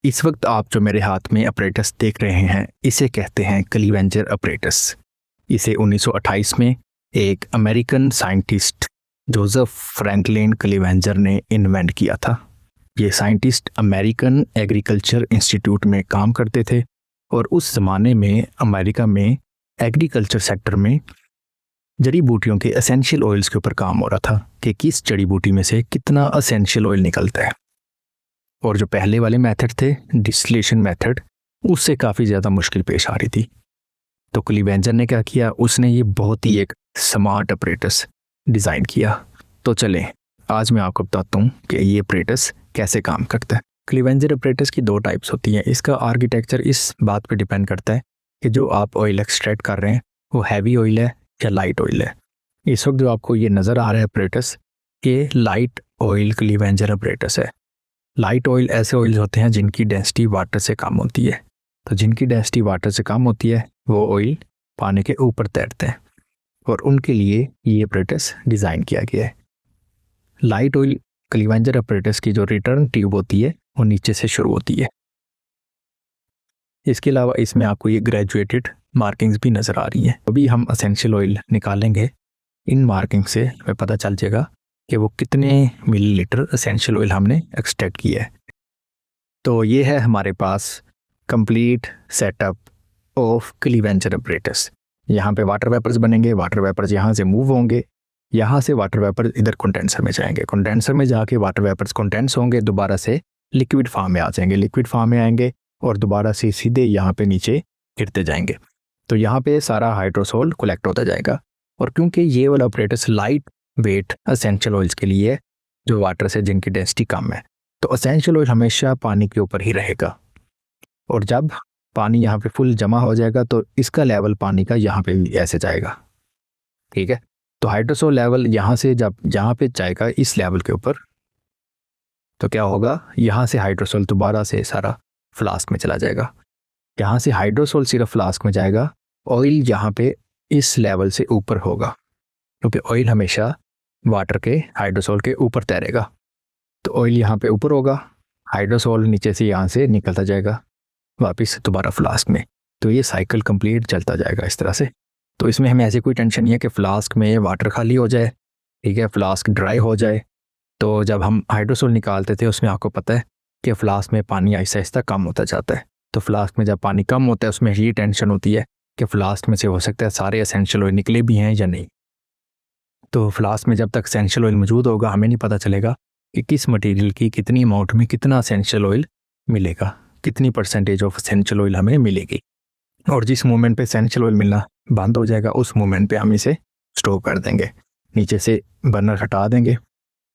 इस वक्त आप जो मेरे हाथ में अपरेटस देख रहे हैं इसे कहते हैं क्लीवेंजर अपरेटस। इसे 1928 में एक अमेरिकन साइंटिस्ट जोसेफ फ्रैंकलिन क्लीवेंजर ने इन्वेंट किया था। ये साइंटिस्ट अमेरिकन एग्रीकल्चर इंस्टीट्यूट में काम करते थे और उस ज़माने में अमेरिका में एग्रीकल्चर सेक्टर में जड़ी बूटियों के एसेंशियल ऑयल्स के ऊपर काम हो रहा था कि किस जड़ी बूटी में से कितना एसेंशियल ऑयल निकलता है। और जो पहले वाले मेथड थे डिस्टिलेशन मेथड, उससे काफ़ी ज़्यादा मुश्किल पेश आ रही थी। तो क्लीवेंजर ने क्या किया, उसने ये बहुत ही एक स्मार्ट अपरेटस डिज़ाइन किया। तो चलें आज मैं आपको बताता हूँ कि ये अपरेटस कैसे काम करता है। क्लीवेंजर अपरेटस की दो टाइप्स होती हैं। इसका आर्किटेक्चर इस बात पे डिपेंड करता है कि जो आप ऑयल एक्सट्रैक्ट कर रहे हैं वो हैवी ऑयल है या लाइट ऑयल है। इस वक्त जो आपको ये नज़र आ रहा है अपरेटस, ये लाइट ऑयल क्लीवेंजर अपरेटस है। लाइट ऑयल ऐसे ऑयल्स होते हैं जिनकी डेंसिटी वाटर से कम होती है। तो जिनकी डेंसिटी वाटर से कम होती है वो ऑयल पानी के ऊपर तैरते हैं और उनके लिए ये अपरेटस डिज़ाइन किया गया है। लाइट ऑयल क्लीवेंजर अपरेटस की जो रिटर्न ट्यूब होती है वो नीचे से शुरू होती है। इसके अलावा इसमें आपको ये ग्रेजुएटेड मार्किंग्स भी नज़र आ रही हैं। अभी हम एसेंशियल ऑयल निकालेंगे, इन मार्किंग से हमें पता चल जाएगा कि वो कितने मिलीलीटर एसेंशियल ऑयल हमने एक्सट्रैक्ट किया है। तो ये है हमारे पास कंप्लीट सेटअप ऑफ क्लीवेंजर अपरेटस। यहाँ पे वाटर वेपर्स बनेंगे, वाटर वेपर्स यहाँ से मूव होंगे, यहाँ से वाटर वेपर इधर कंडेंसर में जाएंगे, कंडेंसर में जाके वाटर वेपर्स कंडेंस होंगे, दोबारा से लिक्विड फॉर्म में आ जाएंगे, लिक्विड फॉर्म में आएंगे और दोबारा से सीधे यहाँ पे नीचे गिरते जाएंगे। तो यहाँ पे सारा हाइड्रोसोल कलेक्ट होता जाएगा। और क्योंकि ये वाला apparatus light weight essential oils के लिए है जो वाटर से जिनकी डेंसिटी कम है, तो एसेंशियल ऑयल हमेशा पानी के ऊपर ही रहेगा। और जब पानी यहाँ पे फुल जमा हो जाएगा तो इसका लेवल पानी का यहाँ पे भी ऐसे जाएगा, ठीक है। तो हाइड्रोसोल लेवल यहाँ से जब यहाँ पे जाएगा इस लेवल के ऊपर, तो क्या होगा, यहाँ से हाइड्रोसोल दोबारा से सारा फ्लास्क में चला जाएगा। यहाँ से हाइड्रोसोल सिर्फ फ्लास्क में जाएगा, ऑयल यहाँ पे इस लेवल से ऊपर होगा क्योंकि ऑयल हमेशा वाटर के हाइड्रोसोल के ऊपर तैरेगा। तो ऑयल यहाँ पे ऊपर होगा, हाइड्रोसोल नीचे से यहाँ से निकलता जाएगा वापस दोबारा फ्लास्क में। तो ये साइकिल कंप्लीट चलता जाएगा इस तरह से। तो इसमें हमें ऐसी कोई टेंशन नहीं है कि फ्लास्क में वाटर खाली हो जाए, ठीक है, फ्लास्क ड्राई हो जाए। तो जब हम हाइड्रोसोल निकालते थे उसमें आपको पता है कि फ्लास्क में पानी आहिस्ता आहिस्ता कम होता जाता है। तो फ्लास्क में जब पानी कम होता है उसमें ये टेंशन होती है कि फ्लास्क में से हो सकता है सारे एसेंशियल ऑयल निकले भी हैं या नहीं। तो फ्लास्क में जब तक एसेंशियल ऑयल मौजूद होगा हमें नहीं पता चलेगा कि किस मटेरियल की कितनी अमाउंट में कितना एसेंशियल ऑयल मिलेगा, कितनी परसेंटेज ऑफ एसेंशियल ऑयल हमें मिलेगी। और जिस मोमेंट पे एसेंशियल ऑयल मिलना बंद हो जाएगा उस मोमेंट पे हम इसे स्टॉप कर देंगे, नीचे से बर्नर हटा देंगे।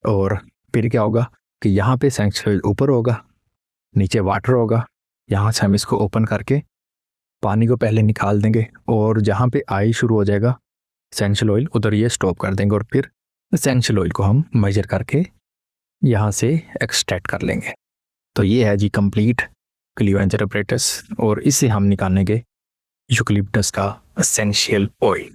और फिर क्या होगा कि यहाँ पे एसेंशियल ऑयल ऊपर होगा, नीचे वाटर होगा। यहाँ से हम इसको ओपन करके पानी को पहले निकाल देंगे और जहाँ पे आई शुरू हो जाएगा एसेंशियल ऑयल उधर ये स्टॉप कर देंगे और फिर एसेंशियल ऑयल को हम मेजर करके यहाँ से एक्सट्रैक्ट कर लेंगे। तो ये है जी कंप्लीट क्लीवेंजर अपरेटस और इससे हम निकालेंगे यूकलिप्टस का एसेंशियल ऑयल।